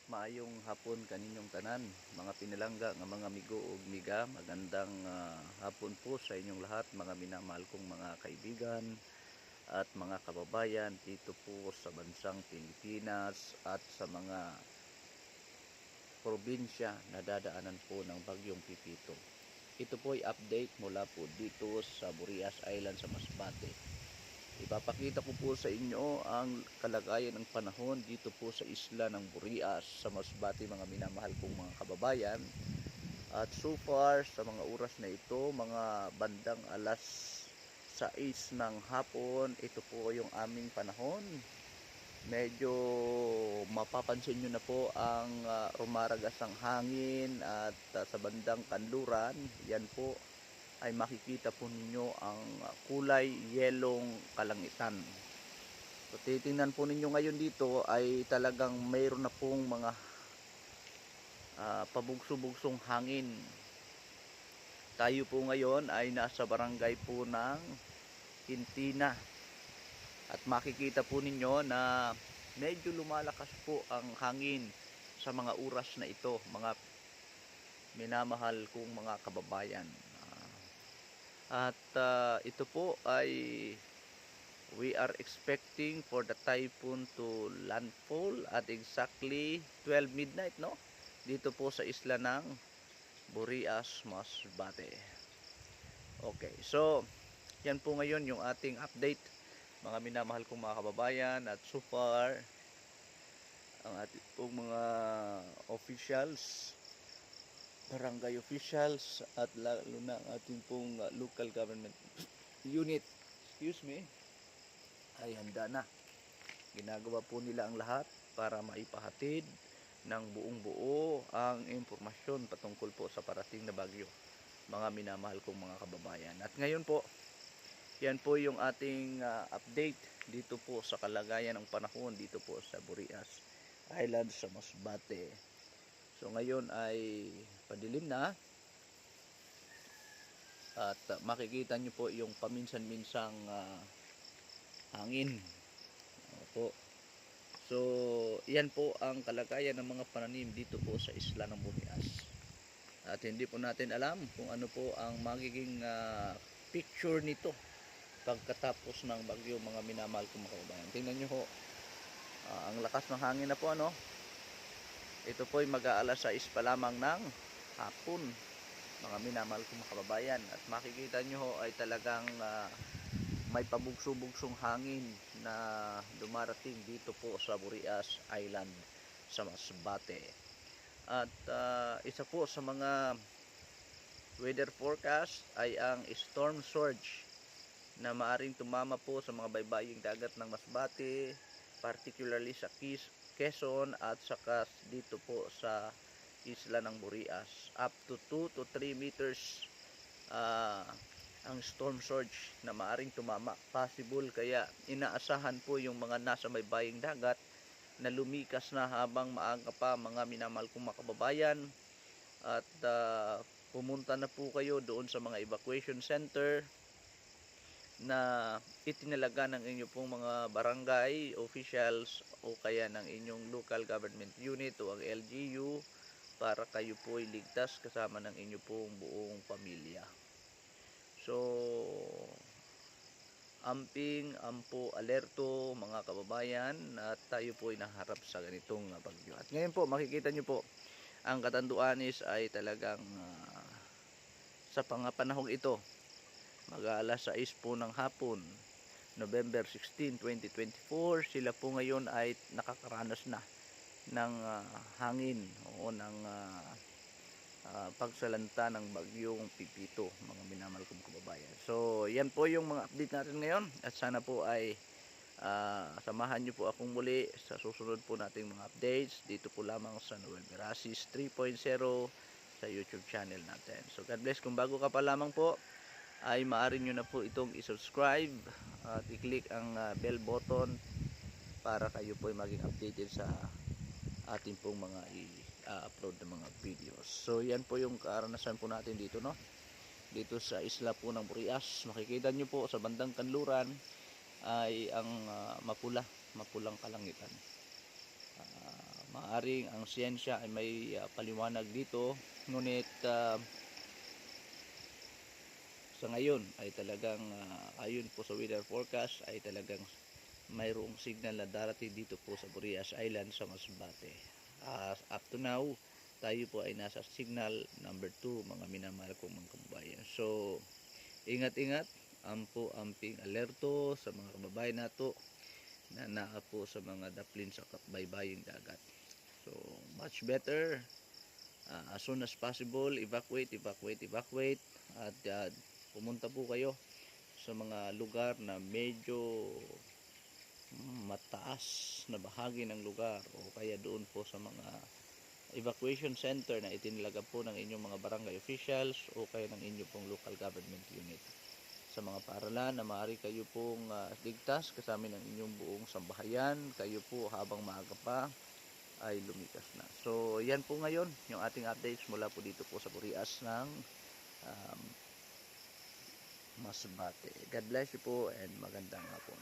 Maayong hapon kaninyong tanan, mga pinalangga nga mga migo ug miga. Magandang hapon po sa inyong lahat, mga minamahal kong mga kaibigan at mga kababayan dito po sa bansang Pilipinas at sa mga probinsya na dadaanan po ng bagyong Pipito. Ito po ay update mula po dito sa Burias Island sa Masbate. Ipapakita ko po sa inyo ang kalagayan ng panahon dito po sa isla ng Burias sa Masbate, mga minamahal kong mga kababayan. At so far sa mga oras na ito, mga bandang alas 6 ng hapon, ito po yung aming panahon. Medyo mapapansin nyo na po ang rumaragasang hangin at sa bandang kanluran, yan po ay makikita po ninyo ang kulay yelong kalangitan. So titingnan po ninyo ngayon dito ay talagang mayroon na pong mga pabugso-bugsong hangin. Tayo po ngayon ay nasa barangay po ng Hintina at makikita po ninyo na medyo lumalakas po ang hangin sa mga oras na ito, mga minamahal kong mga kababayan. At ito po ay we are expecting for the typhoon to landfall at exactly 12 midnight, no? Dito po sa isla ng Burias, Masbate. Okay, so yan po ngayon yung ating update, mga minamahal kong mga kababayan. At so far ang ating pong mga officials, barangay officials at lalo na ang ating pong local government unit, ay handa na. Ginagawa po nila ang lahat para maipahatid ng buong buo ang impormasyon patungkol po sa parating na bagyo, mga minamahal kong mga kababayan. At ngayon po, yan po yung ating update dito po sa kalagayan ng panahon dito po sa Burias Island sa Masbate. So ngayon ay padilim na at makikita nyo po yung paminsan-minsang hangin. Opo. So yan po ang kalagayan ng mga pananim dito po sa isla ng Burias. At hindi po natin alam kung ano po ang magiging picture nito pagkatapos ng bagyo, mga minamahal kong mga kababayan. Tingnan nyo ho, ang lakas ng hangin na po, ano. Ito po ay mag-aalas 6 pa lamang ng hapon, mga minamahal kong mga kababayan. At makikita nyo ho ay talagang may pabugso-bugsong hangin na dumarating dito po sa Burias Island sa Masbate. At isa po sa mga weather forecast ay ang storm surge na maaring tumama po sa mga baybaying dagat ng Masbate, particularly sa Quezon at saka dito po sa isla ng Burias. Up to 2 to 3 meters ang storm surge na maaring tumama, possible. Kaya inaasahan po yung mga nasa baybaying dagat na lumikas na habang maaga pa, mga minamahal kong mga kababayan. At pumunta na po kayo doon sa mga evacuation center na itinalaga ng inyo pong mga barangay officials o kaya ng inyong local government unit o ang LGU, para kayo po ay ligtas kasama ng inyo pong buong pamilya. So ampo alerto, mga kababayan, at tayo po ay naharap sa ganitong bagyo. At ngayon po makikita nyo po ang Catanduanes ay talagang sa panahong ito, mag-aalas 6 po ng hapon, November 16, 2024, sila po ngayon ay nakakaranas na ng hangin o ng pagsalanta ng bagyong Pipito, mga minamahal kong kababayan. So yan po yung mga update natin ngayon, at sana po ay samahan nyo po akong muli sa susunod po nating mga updates dito po lamang sa Noel Verasis 3.0 sa YouTube channel natin. So God bless. Kung bago ka pa lamang po, ay maaari nyo na po itong i-subscribe at i-click ang bell button para kayo po ay maging updated sa ating pong mga i-upload na mga videos. So yan po yung karanasan po natin dito, no? Dito sa isla po ng Burias. Makikita nyo po sa bandang kanluran ay ang mapulang kalangitan. maaring ang siyensya ay may paliwanag dito, ngunit sa ngayon ay talagang ayon po sa weather forecast ay talagang mayroong signal na darating dito po sa Burias Island sa Masbate. Up to now, tayo po ay nasa signal number 2, mga minamahal kong mga kababayan. So, ingat-ingat, amping alerto sa mga kababayan nato na naa po sa mga daplin sa baybaying dagat. So, much better, as soon as possible, evacuate. At pumunta po kayo sa mga lugar na medyo mataas na bahagi ng lugar, o kaya doon po sa mga evacuation center na itinalaga po ng inyong mga barangay officials o kaya ng inyong pong local government unit. Sa mga paaralan na maaari kayo pong ligtas kasama ng inyong buong sambahayan, kayo po habang maaga pa ay lumikas na. So yan po ngayon yung ating updates mula po dito po sa Burias ng Masbate. God bless you po and magandang hapon.